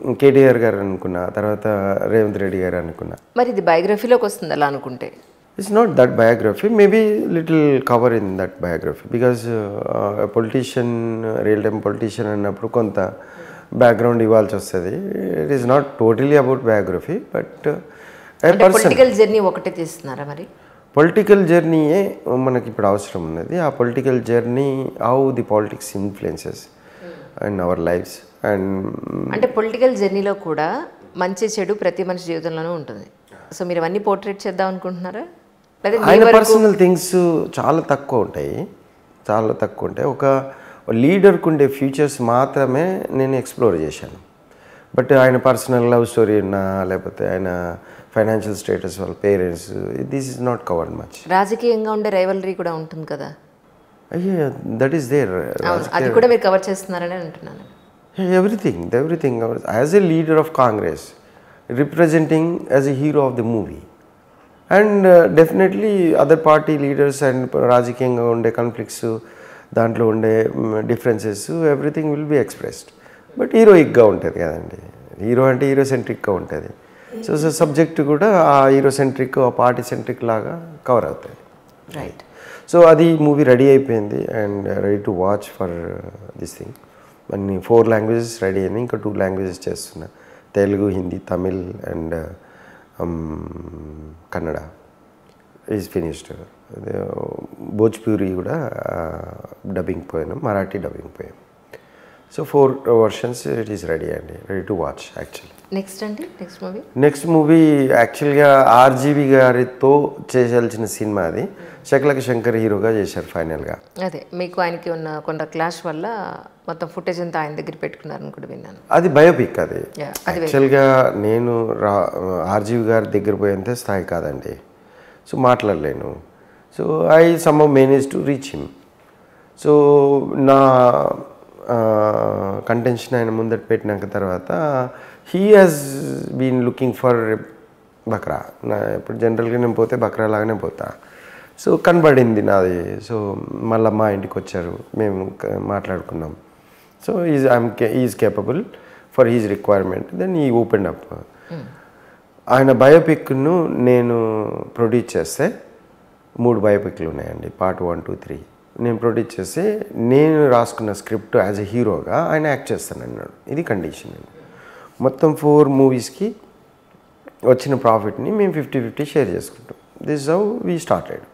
కేటీఆర్ గారు అనుకున్నా, తర్వాత రేవంత్ రెడ్డి గారు అనుకున్నా. మరి ఇది బయోగ్రఫీలోకి వస్తుంది అలా అనుకుంటే? It's not that biography, maybe little cover in that biography because politician, real time politician అన్నప్పుడు కొంత బ్యాక్గ్రౌండ్ ఇవ్వాల్సి వస్తుంది. It is not totally about biography, but political journey ఒకటే తీస్తున్నారా మరి? పొలిటికల్ జర్నీయే మనకి ఇప్పుడు అవసరం ఉన్నది. ఆ political journey, how the politics influences in our lifes. And అంటే పొలిటికల్ జర్నీలో కూడా మంచి చెడు ప్రతి మనిషి జీవితంలోనూ ఉంటుంది. సో మీరు అవన్నీ పోర్ట్రేట్ చేద్దాం అనుకుంటున్నారా? ఆయన పర్సనల్ థింగ్స్ చాలా తక్కువ ఉంటాయి, చాలా తక్కువ ఉంటాయి. ఒక లీడర్కు ఉండే ఫ్యూచర్స్ మాత్రమే నేను ఎక్స్ప్లోర్ చేశాను. బట్ ఆయన పర్సనల్ లవ్ స్టోరీ ఉన్నా, లేకపోతే ఆయన ఫైనాన్షియల్ స్టేటస్, వాళ్ళ parents, this is not covered much. రాజకీయంగా ఉండే రైవలరీ కూడా ఉంటుంది కదా? అయ్యే, దట్ ఈస్ దేర్. అది కూడా మీరు కవర్ చేస్తున్నారని అంటున్నాను. Everything. As a leader of Congress, representing as a hero of the movie, and definitely other party leaders and రాజకీయంగా ఉండే కాన్ఫ్లిక్ట్స్, దాంట్లో ఉండే differences, everything will be expressed. But హీరోయిక్గా ఉంటుంది కదండి, హీరో అంటే హీరోసెంట్రిక్గా ఉంటుంది. సో సబ్జెక్ట్ కూడా ఆ హీరోసెంట్రిక్, ఆ పార్టీ సెంట్రిక్ లాగా కవర్ అవుతుంది. రైట్. సో అది మూవీ రెడీ అయిపోయింది and ready to watch for this thing. అన్ని 4 లాంగ్వేజెస్ రెడీ అయింది, ఇంకా 2 లాంగ్వేజెస్ చేస్తున్నా, Telugu, Hindi, Tamil and Kannada is finished. Bhojpuri కూడా డబ్బింగ్ పోయాను, మరాఠీ డబ్బింగ్ పోయాను. So 4 versions it is ready అండి, ready to watch actually. Next movie యాక్చువల్గా ఆర్జీవి గారితో చేయాల్సిన సినిమా అది. శకలక శంకర్ హీరోగా చేశారు ఫైనల్గా. అదే మీకు ఆయనకి ఉన్న కొంత క్లాష్ వల్ల మొత్తం ఫుటేజ్ అంతా ఆయన దగ్గర పెట్టుకున్నారని కూడా విన్నాను. అది బయోపిక్. అది యాక్చువల్గా నేను ఆర్జీవి గారి దగ్గర పోయేంత స్థాయి కాదండి, సో మాట్లాడలేను. So I somehow manage to reach him. So నా కంటెన్షన్ ఆయన ముందట పెట్టినాక తర్వాత he has been looking for బక్రా. నా ఇప్పుడు జనరల్గా నేను పోతే బక్రా లాగానే పోతా. సో కనబడింది నాది. సో మళ్ళీ మా ఇంటికి వచ్చారు, మేము మాట్లాడుకున్నాం. So is capable for his requirement. Then ఈ ఓపెన్ అప్. ఆయన బయోపిక్ను నేను ప్రొడ్యూస్ చేస్తే 3 బయోపిక్లు ఉన్నాయండి, పార్ట్ 1, 2, 3. నేను ప్రొడ్యూస్ చేస్తే నేను రాసుకున్న స్క్రిప్ట్ యాజ్ ఎ హీరోగా ఆయన యాక్ట్ చేస్తానన్నాడు. ఇది కండిషన్ అండి. మొత్తం 4 మూవీస్కి వచ్చిన ప్రాఫిట్ని మేము 50-50 షేర్ చేసుకుంటాం. This how we started.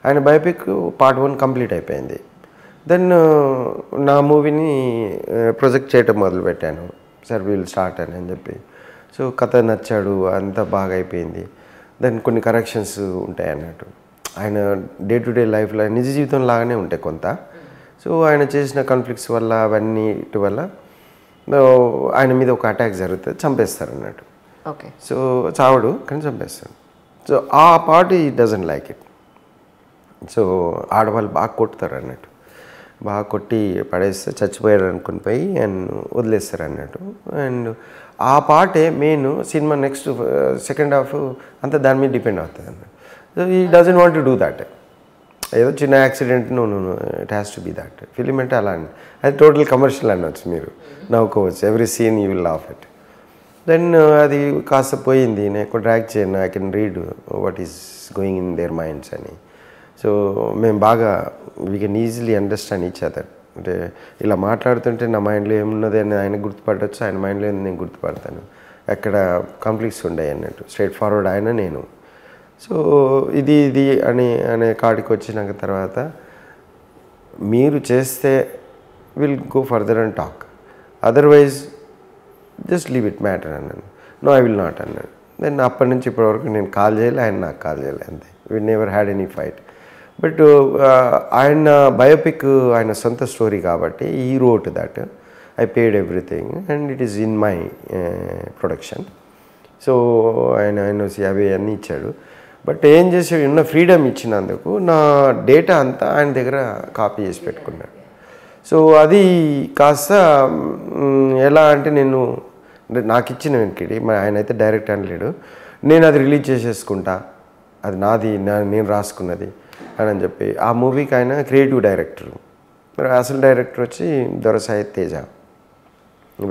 ఆయన బయోపిక్ పార్ట్ 1 కంప్లీట్ అయిపోయింది. దెన్ నా మూవీని ప్రొజెక్ట్ చేయటం మొదలుపెట్టాను. సార్ విల్ స్టార్ట్ అని చెప్పి. సో కథ నచ్చాడు, అంతా బాగా అయిపోయింది. దెన్ కొన్ని కరెక్షన్స్ ఉంటాయి అన్నట్టు. ఆయన డే టు డే లైఫ్లో నిజ జీవితం లాగానే ఉంటాయి కొంత. సో ఆయన చేసిన కాన్ఫ్లిక్ట్స్ వల్ల, అవన్నిటి వల్ల ఆయన మీద ఒక అటాక్ జరుగుతుంది, చంపేస్తారు అన్నట్టు. ఓకే. సో చావడు కానీ చంపేస్తాడు. సో ఆ పార్ట్ ఈ డజంట్ లైక్ ఇట్. సో ఆడవాళ్ళు బాగా కొట్టుతారు అన్నట్టు, బాగా కొట్టి పడేస్తే చచ్చిపోయారు అనుకుని పోయి అండ్ వదిలేస్తారు అన్నట్టు. అండ్ ఆ పార్టే main cinema next second half అంతా దాని మీద డిపెండ్ అవుతుంది అన్నట్టు. So he doesn't want to do that. ఏదో చిన్న accident, no it has to be that. Film అంటే అలా అని, అది టోటల్ కమర్షియల్ అనవచ్చు, మీరు నవ్వుకోవచ్చు. Every scene you will laugh it. Then అది కాస్త పోయింది. నేను డ్రాక్ చేయను, I can read what is going in there minds అని. సో మేము బాగా we can easily understand each other. అంటే ఇలా మాట్లాడుతుంటే నా మైండ్లో ఏమున్నది అని ఆయన గుర్తుపట్టవచ్చు, ఆయన మైండ్లో ఏముంది నేను గుర్తుపడతాను. ఎక్కడ కాన్ఫ్లిక్ట్స్ ఉండవు అన్నట్టు. స్ట్రైట్ ఫార్వర్డ్ ఆయన, నేను. సో ఇది అనే కాడికి వచ్చినాక తర్వాత మీరు చేస్తే will go further and talk, otherwise just leave it matter అన్నాను. నో ఐ విల్ నాట్ అన్నాడు. దెన్ అప్పటి నుంచి ఇప్పటివరకు నేను కాల్ చేయాలి, ఆయన నాకు కాల్ చేయాలి, అంతే. We never had any fight. But ఆయన బయోపిక్ ఆయన సొంత స్టోరీ కాబట్టి ఈ wrote that I paid everything and it is in my production. So ఆయన NOC అవి అన్నీ ఇచ్చాడు. బట్ ఏం చేసాడు, ఉన్న ఫ్రీడమ్ ఇచ్చినందుకు నా డేటా అంతా ఆయన దగ్గర కాపీ చేసి పెట్టుకున్నాడు. సో అది కాస్త ఎలా అంటే, నేను నాకు ఇచ్చిన వెంకటి, ఆయన అయితే డైరెక్ట్ అనలేడు, నేను అది రిలీజ్ చేసేసుకుంటా, అది నాది, నేను రాసుకున్నది అని చెప్పి. ఆ మూవీకి ఆయన క్రియేటివ్ డైరెక్టర్. మరి అసలు డైరెక్టర్ వచ్చి దొరసాయి తేజ,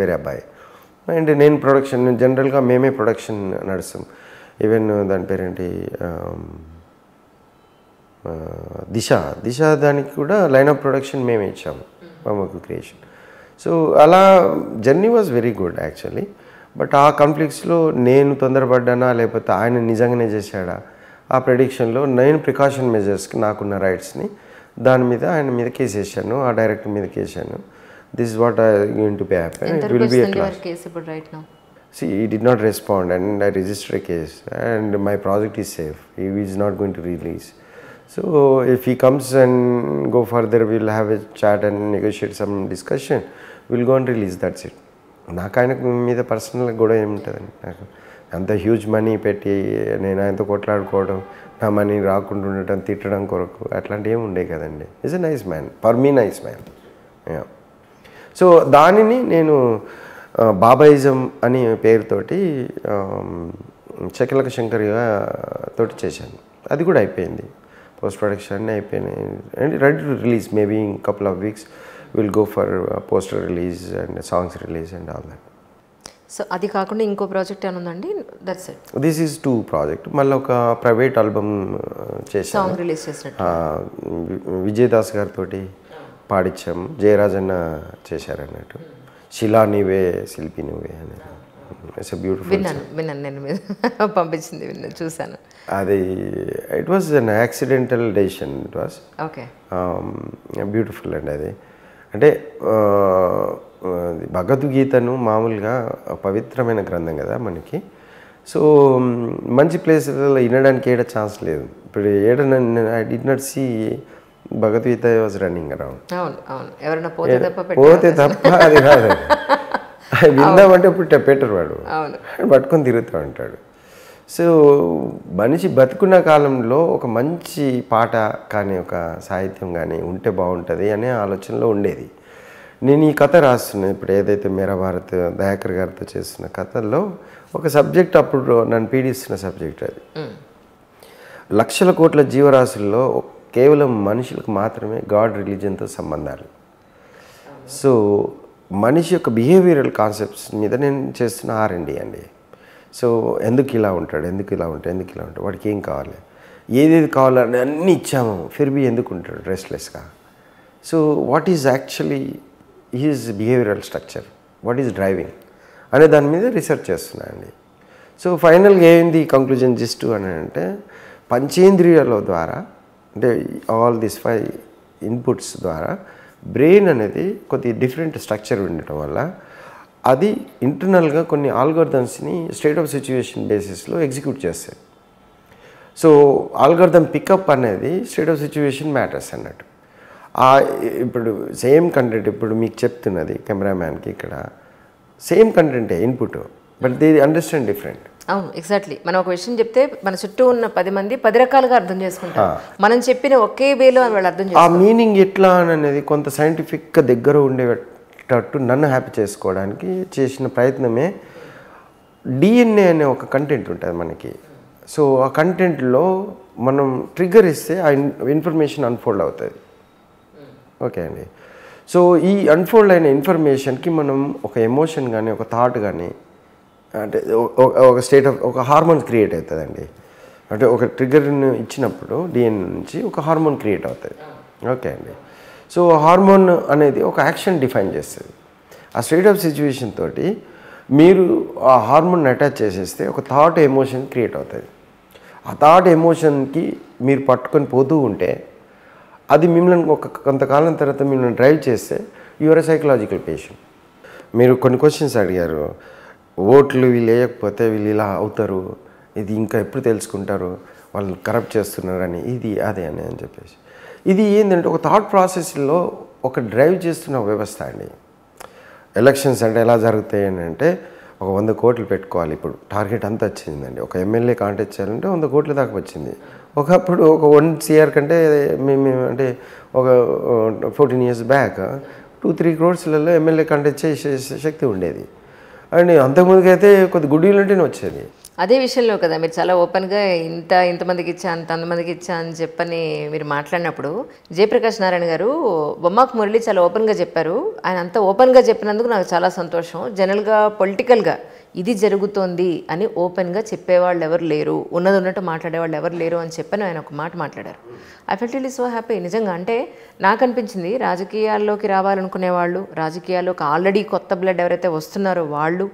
వేరే అబ్బాయి. అండ్ నేను ప్రొడక్షన్ జనరల్గా మేమే ప్రొడక్షన్ నడుస్తాం. ఈవెన్ దాని పేరేంటి దిశ దానికి కూడా లైన్ ఆఫ్ ప్రొడక్షన్ మేమే ఇచ్చాము మామకు క్రియేషన్. సో అలా journey was very good actually. But ఆ కాన్ఫ్లిక్ట్స్లో నేను తొందరపడ్డానా లేకపోతే ఆయన నిజంగానే చేశాడా ఆ ప్రెడిక్షన్లో నేను ప్రికాషన్ మెజర్స్కి నాకున్న రైట్స్ని దాని మీద ఆయన మీద కేసు వేసాను, ఆ డైరెక్టర్ మీద కేసాను. This is what I going to be happen. It will be a class. See, he did not respond and I registered a case and my project is safe. He is not going to release. So if he comes and go further, we'll have a chat and negotiate some discussion. We'll go and release, that's it. నాకు ఆయనకు మీద పర్సనల్గా కూడా ఏముంటుందండి. నాకు అంత huge money పెట్టి నేను ఆయనతో కొట్లాడుకోవడం, నా మనీ రాకుండా ఉండటం, తిట్టడం కొరకు అట్లాంటివి ఏమి ఉండే కదండి. Is a nice man, for me nice man. So దానిని నేను బాబాయిజం అనే పేరుతోటి చకిలక శంకర్గా తోటి చేశాను. అది కూడా అయిపోయింది, పోస్ట్ ప్రొడక్షన్ అన్నీ అయిపోయినాయి and ready to release. Maybe in couple of weeks will go for poster release and songs release and all that. So అది కాకుండా ఇంకో ప్రాజెక్ట్ ఏమైనా ఉందండి? That's it. This is 2 project. మళ్ళీ ఒక ప్రైవేట్ ఆల్బమ్ చేశాను, సాంగ్ రిలీజ్ చేసినట్టు విజయదాస్ గారితో పాడించాము. జయరాజ్ అన్న చేశారన్నట్టు. శిలా నీవే శిల్పి నువ్వే అని. It's a beautiful. విన్నాను నేను మీరు పంపించింది, విన్నాను, చూశాను. అది it was an accidental decision. It was okay, beautiful అండి అది. అంటే భగవద్గీతను మామూలుగా పవిత్రమైన గ్రంథం కదా మనకి. సో మంచి ప్లేస్లలో వినడానికి ఏడ ఛాన్స్ లేదు. ఇప్పుడు ఏడ I did not see Bhagavad Gita was running around. అవును అవును, ఎవరైనా పోతే తప్ప అది రాదు. విందామంటే ఇప్పుడు పెట్టరు వాడు, పట్టుకొని తిరుగుతూ ఉంటాడు. సో మనిషి బతుకున్న కాలంలో ఒక మంచి పాట కానీ ఒక సాహిత్యం కానీ ఉంటే బాగుంటుంది అనే ఆలోచనలో ఉండేది. నేను ఈ కథ రాస్తున్నాను ఇప్పుడు, ఏదైతే మేరా భారత్ దయాకర్ గారితో చేస్తున్న కథల్లో ఒక సబ్జెక్ట్ అప్పుడు నన్ను పీడిస్తున్న సబ్జెక్ట్ అది. లక్షల కోట్ల జీవరాశుల్లో కేవలం మనుషులకు మాత్రమే గాడ్ రిలీజియన్తో సంబంధాలు. సో మనిషి యొక్క బిహేవియరల్ కాన్సెప్ట్స్ మీద నేను చేస్తున్న R&D అండి. సో ఎందుకు ఇలా ఉంటాడు, ఎందుకు ఇలా ఉంటాడు, వాడికి ఏం కావాలి, ఏదేది కావాలని అన్నీ ఇచ్చాము, ఫిర్బీ ఎందుకు ఉంటాడు రెస్ట్లెస్గా. So what is actually his behavioural structure, what is driving అనే దాని మీద రీసెర్చ్ చేస్తున్నా అండి. సో ఫైనల్గా ఏంది కంక్లూజన్ జస్ట్ అని అంటే, పంచేంద్రియాల ద్వారా అంటే ఆల్ దిస్ 5 ఇన్పుట్స్ ద్వారా బ్రెయిన్ అనేది కొద్ది డిఫరెంట్ స్ట్రక్చర్ ఉండటం వల్ల అది ఇంటర్నల్గా కొన్ని ఆల్గోరిథమ్స్ని స్టేట్ ఆఫ్ సిచ్యువేషన్ బేసిస్లో ఎగ్జిక్యూట్ చేస్తాయి. సో ఆల్గోరిథమ్ పికప్ అనేది స్టేట్ ఆఫ్ సిచ్యువేషన్ మ్యాటర్స్ అన్నట్టు. ఇప్పుడు సేమ్ కంటెంట్ ఇప్పుడు మీకు చెప్తున్నది కెమెరామ్యాన్కి ఇక్కడ సేమ్ కంటెంటే input, but they understand different. అవును, ఎగ్జాక్ట్లీ. మనం ఒక విషయం చెప్తే మన చుట్టూ ఉన్న 10 మంది 10 రకాలుగా అర్థం చేసుకుంటారు. మనం చెప్పిన ఒకే వేలో వాళ్ళు అర్థం చేసుకుంటారు. ఆ మీనింగ్ ఎట్లా అనేది కొంత సైంటిఫిక్గా దగ్గర ఉండేటట్టు నన్ను హ్యాపీ చేసుకోవడానికి చేసిన ప్రయత్నమే DNA అనే ఒక కంటెంట్ ఉంటుంది మనకి. సో ఆ కంటెంట్లో మనం ట్రిగ్గర్ ఇస్తే ఆ ఇన్ఫర్మేషన్ అన్ఫోల్డ్ అవుతుంది. ఓకే అండి. సో ఈ అన్ఫోల్డ్ అయిన ఇన్ఫర్మేషన్కి మనం ఒక ఎమోషన్ కానీ ఒక థాట్ కానీ అంటే ఒక స్టేట్ ఆఫ్ ఒక హార్మోన్ క్రియేట్ అవుతుందండి. అంటే ఒక ట్రిగ్గర్ని ఇచ్చినప్పుడు DNA నుంచి ఒక హార్మోన్ క్రియేట్ అవుతుంది. ఓకే అండి. సో హార్మోన్ అనేది ఒక యాక్షన్ డిఫైన్ చేస్తుంది. ఆ స్టేట్ ఆఫ్ సిచ్యువేషన్ తోటి మీరు ఆ హార్మోన్ అటాచ్ చేసేస్తే ఒక థాట్ ఎమోషన్ క్రియేట్ అవుతుంది. ఆ థాట్ ఎమోషన్కి మీరు పట్టుకొని పోతూ ఉంటే అది మిమ్మల్ని కొంతకాలం తర్వాత మిమ్మల్ని డ్రైవ్ చేస్తే యువర్ సైకలాజికల్ పేషెంట్. మీరు కొన్ని క్వశ్చన్స్ అడిగారు, ఓట్లు వీళ్ళు వేయకపోతే వీళ్ళు ఇలా అవుతారు, ఇది ఇంకా ఎప్పుడు తెలుసుకుంటారు, వాళ్ళు కరప్ట్ చేస్తున్నారని, ఇది అదే అని చెప్పేసి. ఇది ఏంటంటే ఒక థాట్ ప్రాసెస్లో ఒక డ్రైవ్ చేస్తున్న వ్యవస్థ అండి. ఎలక్షన్స్ అంటే ఎలా జరుగుతాయి అని అంటే ఒక 100 కోట్లు పెట్టుకోవాలి. ఇప్పుడు టార్గెట్ అంతా వచ్చిందండి. ఒక ఎమ్మెల్యే కాంటెస్ట్ చేయాలంటే 100 కోట్ల దాకా వచ్చింది. ఒకప్పుడు ఒక 1 CR కంటే మేము అంటే ఒక 14 years back 2-3 crores MLA contest చేసే శక్తి ఉండేది. అండ్ అంతకుముందుకైతే కొద్ది గుడ్డీలు ఉంటేనే వచ్చేది. అదే విషయంలో కదా మీరు చాలా ఓపెన్గా ఇంతమందికి ఇచ్చా అంతమందికి ఇచ్చా అని చెప్పని మీరు మాట్లాడినప్పుడు జయప్రకాష్ నారాయణ గారు బొమ్మాకు మురళి చాలా ఓపెన్గా చెప్పారు. ఆయన అంత ఓపెన్గా చెప్పినందుకు నాకు చాలా సంతోషం. జనరల్గా పొలిటికల్గా ఇది జరుగుతోంది అని ఓపెన్గా చెప్పేవాళ్ళు ఎవరు లేరు, ఉన్నది ఉన్నట్టు మాట్లాడేవాళ్ళు ఎవరు లేరు అని చెప్పని ఆయన ఒక మాట మాట్లాడారు. I felt really so happy. నిజంగా అంటే నాకు అనిపించింది రాజకీయాల్లోకి రావాలనుకునే వాళ్ళు, రాజకీయాల్లోకి ఆల్రెడీ కొత్త బ్లడ్ ఎవరైతే వస్తున్నారో వాళ్ళు,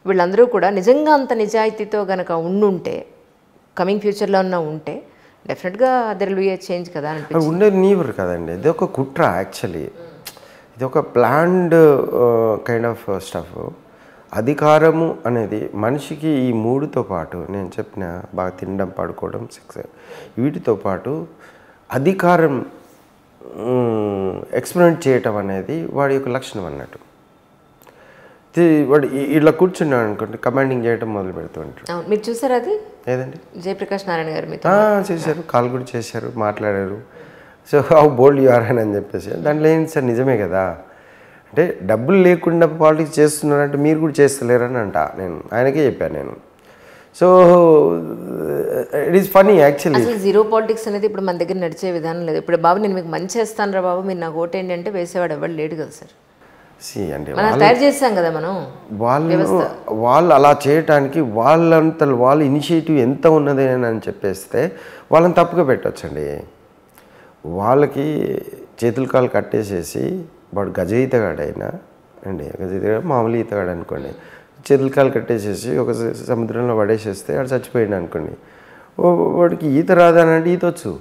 వీళ్ళందరూ కూడా నిజంగా అంత నిజాయితీతో కనుక ఉండుంటే, కమింగ్ ఫ్యూచర్లో ఉన్న ఉంటే డెఫినెట్గా there will be A change కదా అనిపించింది. ఉండేది నీవరు కదండి, ఇది ఒక కుట్ర యాక్చువల్లీ. ఇది ఒక ప్లాన్డ్ కైండ్ ఆఫ్ స్టఫ్. అధికారము అనేది మనిషికి ఈ మూడుతో పాటు నేను చెప్పిన బాగా తినడం, పడుకోవడం, సెక్స్, వీటితో పాటు అధికారం ఎక్స్పెరిమెంట్ చేయటం అనేది వాడి యొక్క లక్షణం అన్నట్టు. వాడు ఇలా కూర్చున్నాడు అనుకోండి, కమాండింగ్ చేయడం మొదలు పెడుతుంటాడు. మీరు చూసారు అది? ఏదండి, జయప్రకాష్ నారాయణ గారు మీతో చేశారు, కాల్ కూడా చేశారు, మాట్లాడారు. So how bold you are అని చెప్పేసి. దాంట్లో ఏంటి సార్, నిజమే కదా. అంటే డబ్బులు లేకుండా పాలిటిక్స్ చేస్తున్నారంటే మీరు కూడా చేస్తలేరని నేను ఆయనకే చెప్పాను నేను. So it is funny actually. అసలు జీరో పాలిటిక్స్ అనేది ఇప్పుడు మన దగ్గర నడిచే విధానం లేదు. ఇప్పుడు బాబు నేను మీకు మంచి చేస్తాను రా బాబు, మీరు నాకు ఓటేంటి అంటే వేసేవాడు ఎవరు లేడు కదా సార్. అంటే మనం తయారు చేసాం కదా మనం. వాళ్ళు అలా చేయటానికి వాళ్ళంత వాళ్ళ ఇనిషియేటివ్ ఎంత ఉన్నది అని చెప్పేస్తే వాళ్ళని తప్పుగా పెట్టచ్చండి. వాళ్ళకి చేతులు కాలు కట్టేసేసి వాడు గజ ఈతగాడైనా అండి, గజ ఈతగాడు మామూలు ఈతగాడు అనుకోండి, చేతులు కాలు కట్టేసేసి ఒక సముద్రంలో పడేసేస్తే వాడు చచ్చిపోయాడు అనుకోండి. వాడికి ఈత రాదనంటే ఈతొచ్చు,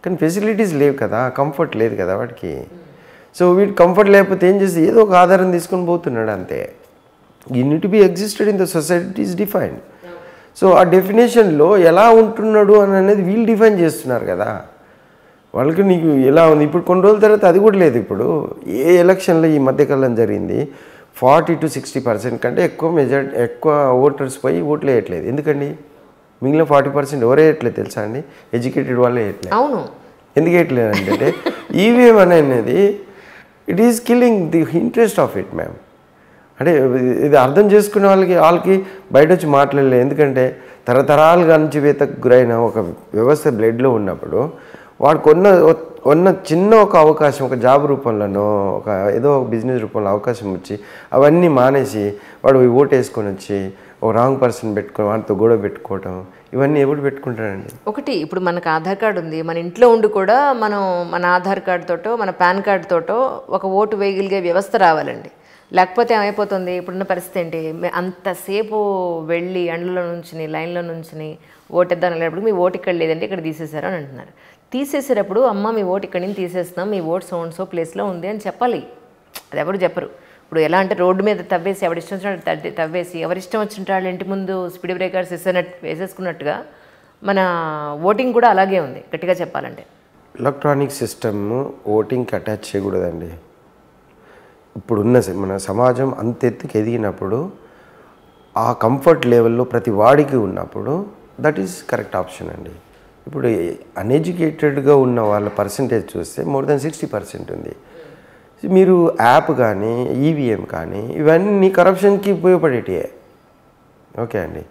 కానీ ఫెసిలిటీస్ లేవు కదా, కంఫర్ట్ లేదు కదా వాడికి. సో వీటి కంఫర్ట్ లేకపోతే ఏం చేసి ఏదో ఒక ఆధారం తీసుకొని పోతున్నాడు అంతే. You need to be existed in the society is defined. So ఆ డెఫినేషన్లో ఎలా ఉంటున్నాడు అని అనేది వీళ్ళు డిఫైన్ చేస్తున్నారు కదా. వాళ్ళకి నీకు ఎలా ఉంది ఇప్పుడు, కొన్ని రోజుల తర్వాత అది కూడా లేదు. ఇప్పుడు ఏ ఎలక్షన్లో ఈ మధ్యకాలం జరిగింది 40 to 60% కంటే ఎక్కువ ఓటర్స్ పోయి ఓట్లు వేయట్లేదు. ఎందుకండి మిగిలిన 40% ఎవరు వేయట్లేదు తెలుసా అండి? ఎడ్యుకేటెడ్ వాళ్ళే వేయట్లేదు. అవును, ఎందుకు వేయట్లేదు అంటే ఈవీఎం అనేది it is killing the interest of it ma'am. అంటే ఇది అర్థం చేసుకునే వాళ్ళకి బయట వచ్చి మాట్లాడలేదు. ఎందుకంటే తరతరాలుగా అణచివేతకు గురైన ఒక వ్యవస్థ బ్లడ్లో ఉన్నప్పుడు వాడికి ఉన్న చిన్న ఒక అవకాశం, ఒక జాబ్ రూపంలోనో ఒక ఏదో ఒక బిజినెస్ రూపంలో అవకాశం వచ్చి అవన్నీ మానేసి వాడు ఓటు వేసుకొని వచ్చి ఒక రాంగ్ పర్సన్ పెట్టుకొని వాటితో గొడవ పెట్టుకోవటం, ఇవన్నీ ఎప్పుడు పెట్టుకుంటారండి? ఒకటి ఇప్పుడు మనకు ఆధార్ కార్డు ఉంది, మన ఇంట్లో ఉండి కూడా మనం మన ఆధార్ కార్డుతోటో మన పాన్ కార్డుతోటో ఒక ఓటు వేయగలిగే వ్యవస్థ రావాలండి. లేకపోతే ఏమైపోతుంది, ఇప్పుడున్న పరిస్థితి ఏంటి, అంతసేపు వెళ్ళి ఎండలో నుంచి లైన్లో నుంచి ఓటేద్దాం అనేటప్పుడు మీ ఓటు ఇక్కడ లేదంటే ఇక్కడ తీసేశారు అని అంటున్నారు. తీసేసేటప్పుడు అమ్మ మీ ఓటు ఇక్కడి నుంచి తీసేస్తున్నాం, మీ ఓటు సో ప్లేస్లో ఉంది అని చెప్పాలి. అది ఎవరు చెప్పరు. ఇప్పుడు ఎలా అంటే రోడ్డు మీద తవ్వేసి ఎవరిష్టం వచ్చినట్టు తవ్వేసి ఎవరిష్టం వచ్చినట్టు వాళ్ళ ఇంటి ముందు స్పీడ్ బ్రేకర్స్ వేసేసుకున్నట్టుగా మన ఓటింగ్ కూడా అలాగే ఉంది గట్టిగా చెప్పాలంటే. ఎలక్ట్రానిక్ సిస్టమ్ ఓటింగ్కి అటాచ్ చేయకూడదండి. ఇప్పుడున్న మన సమాజం అంత ఎత్తుకు ఎదిగినప్పుడు ఆ కంఫర్ట్ లెవెల్లో ప్రతి వాడికి ఉన్నప్పుడు దట్ ఈస్ కరెక్ట్ ఆప్షన్ అండి. ఇప్పుడు అన్ఎడ్యుకేటెడ్గా ఉన్న వాళ్ళ పర్సంటేజ్ చూస్తే మోర్ దెన్ 60% ఉంది. మీరు యాప్ కానీ ఈవీఎం కానీ ఇవన్నీ కరప్షన్కి ఉపయోగపడేటివే. ఓకే అండి,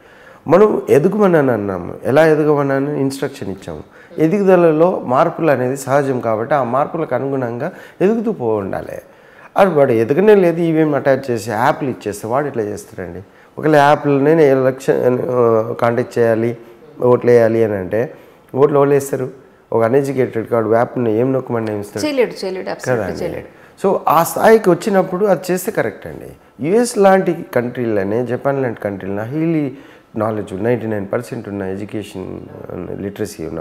మనం ఎదుగుమనని అన్నాము. ఎలా ఎదగమనని ఇన్స్ట్రక్షన్ ఇచ్చాము. ఎదుగుదలలో మార్పులు అనేది సహజం కాబట్టి ఆ మార్పులకు అనుగుణంగా ఎదుగుతూ ఉండాలి. అది వాడు ఎదగనే లేదు, ఈవీఎం అటాచ్ చేసి యాప్లు ఇచ్చేస్తే వాడు ఇట్లా చేస్తాడండి. ఒకవేళ యాప్లోనే ఎలక్షన్ కాంటాక్ట్ చేయాలి, ఓట్లు వేయాలి అని అంటే ఓట్లు ఎవరు వేస్తారు? ఒక అన్ఎడ్యుకేటెడ్ కాడు యాప్ని ఏం నొక్కమని చేయలేడు కదా. సో ఆ స్థాయికి వచ్చినప్పుడు అది చేస్తే కరెక్ట్ అండి. యుఎస్ లాంటి కంట్రీలనే, జపాన్ లాంటి కంట్రీలో హైలీ నాలెడ్జ్ 99% ఉన్న ఎడ్యుకేషన్ లిటరసీ ఉన్న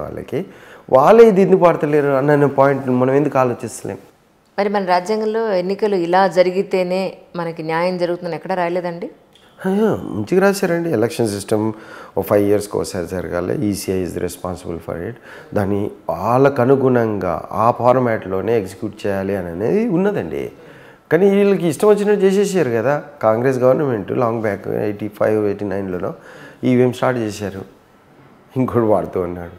వాళ్ళే ఇది ఎందుకు పడతలేరు అన్న పాయింట్ మనం ఎందుకు ఆలోచిస్తలేం? మరి మన రాజ్యాంగంలో ఎన్నికలు ఇలా జరిగితేనే మనకి న్యాయం జరుగుతుందని ఎక్కడ రాయలేదండి? మంచిగా రాశారండి. ఎలక్షన్ సిస్టమ్ ఓ 5 yearsకి ఒకసారి జరగాలి, ECI is responsible for it. దాన్ని వాళ్ళకు అనుగుణంగా ఆ ఫార్మాట్లోనే ఎగ్జిక్యూట్ చేయాలి అని అనేది ఉన్నదండి. కానీ వీళ్ళకి ఇష్టం వచ్చినట్టు చేసేసారు కదా. కాంగ్రెస్ గవర్నమెంట్ లాంగ్ బ్యాక్ 85, 89లోనో ఈవీఎం స్టార్ట్ చేశారు, ఇంకోటి వాడుతూ ఉన్నాడు.